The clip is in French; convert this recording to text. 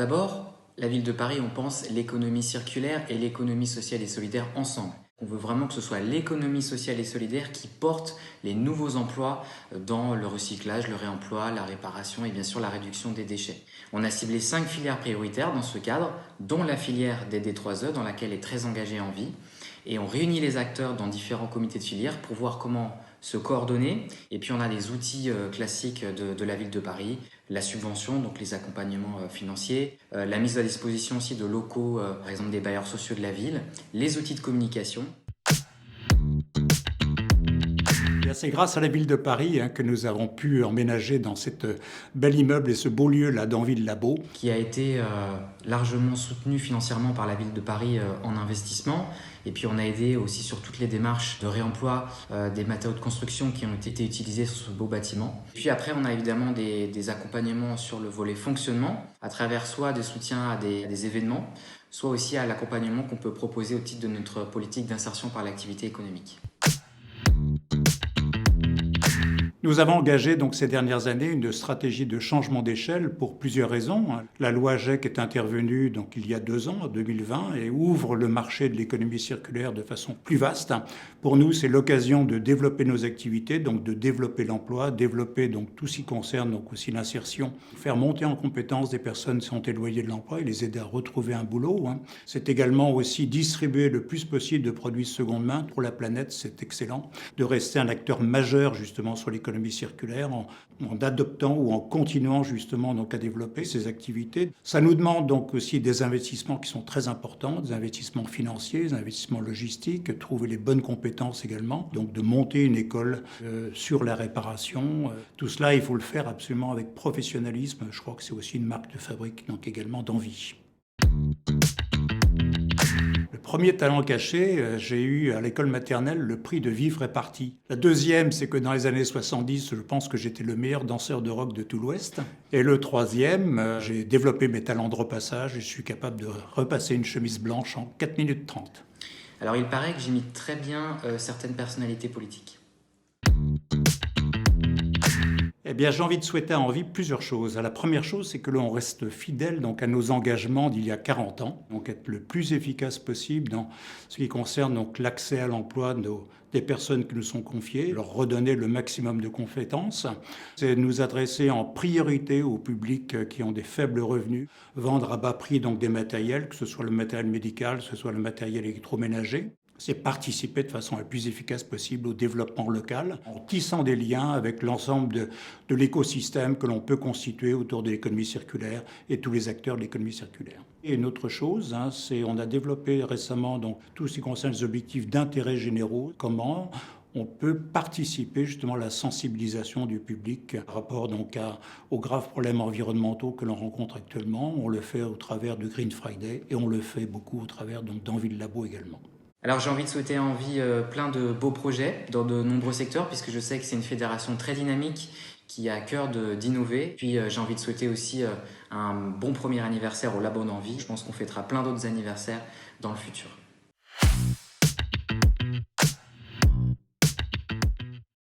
d'abord, la ville de Paris, on pense l'économie circulaire et l'économie sociale et solidaire ensemble. On veut vraiment que ce soit l'économie sociale et solidaire qui porte les nouveaux emplois dans le recyclage, le réemploi, la réparation et bien sûr la réduction des déchets. On a ciblé 5 filières prioritaires dans ce cadre, dont la filière des D3E dans laquelle est très engagée Envie. Et on réunit les acteurs dans différents comités de filière pour voir comment se coordonner. Et puis on a les outils classiques de la ville de Paris, la subvention, donc les accompagnements financiers, la mise à disposition aussi de locaux, par exemple des bailleurs sociaux de la ville, les outils de communication. C'est grâce à la ville de Paris que nous avons pu emménager dans cet bel immeuble et ce beau lieu là d'Envie-le-Labo. Qui a été largement soutenu financièrement par la ville de Paris en investissement. Et puis on a aidé aussi sur toutes les démarches de réemploi des matériaux de construction qui ont été utilisés sur ce beau bâtiment. Puis après on a évidemment des accompagnements sur le volet fonctionnement, à travers soit des soutiens à des événements, soit aussi à l'accompagnement qu'on peut proposer au titre de notre politique d'insertion par l'activité économique. Nous avons engagé donc ces dernières années une stratégie de changement d'échelle pour plusieurs raisons. La loi GEC est intervenue donc il y a 2 ans, en 2020, et ouvre le marché de l'économie circulaire de façon plus vaste. Pour nous, c'est l'occasion de développer nos activités, donc de développer l'emploi, développer donc tout ce qui concerne donc aussi l'insertion, faire monter en compétence des personnes qui sont éloignées de l'emploi et les aider à retrouver un boulot. C'est également aussi distribuer le plus possible de produits de seconde main pour la planète, c'est excellent, de rester un acteur majeur justement sur l'économie circulaire en adoptant ou en continuant justement donc à développer ces activités. Ça nous demande donc aussi des investissements qui sont très importants, des investissements financiers, des investissements logistiques, trouver les bonnes compétences également, donc de monter une école sur la réparation. Tout cela, il faut le faire absolument avec professionnalisme. Je crois que c'est aussi une marque de fabrique, donc également d'Envie. Premier talent caché, j'ai eu à l'école maternelle le prix de Vivre et Parti. La deuxième, c'est que dans les années 70, je pense que j'étais le meilleur danseur de rock de tout l'Ouest. Et le troisième, j'ai développé mes talents de repassage et je suis capable de repasser une chemise blanche en 4 minutes 30. Alors il paraît que j'imite très bien certaines personnalités politiques. Eh bien, j'ai envie de souhaiter à Envie plusieurs choses. La première chose, c'est que l'on reste fidèle donc, à nos engagements d'il y a 40 ans, donc être le plus efficace possible dans ce qui concerne donc, l'accès à l'emploi des personnes qui nous sont confiées, leur redonner le maximum de compétences. C'est nous adresser en priorité aux publics qui ont des faibles revenus, vendre à bas prix donc, des matériels, que ce soit le matériel médical, que ce soit le matériel électroménager. C'est participer de façon la plus efficace possible au développement local, en tissant des liens avec l'ensemble de l'écosystème que l'on peut constituer autour de l'économie circulaire et tous les acteurs de l'économie circulaire. Et une autre chose, c'est on a développé récemment donc, tout ce qui concerne les objectifs d'intérêt généraux, comment on peut participer justement à la sensibilisation du public par rapport donc aux graves problèmes environnementaux que l'on rencontre actuellement. On le fait au travers de Green Friday et on le fait beaucoup au travers donc, d'Envie-le-Labo également. Alors j'ai envie de souhaiter à Envie plein de beaux projets dans de nombreux secteurs puisque je sais que c'est une fédération très dynamique qui a à cœur d'innover. Puis j'ai envie de souhaiter aussi un bon premier anniversaire au Labo d'Envie. Je pense qu'on fêtera plein d'autres anniversaires dans le futur.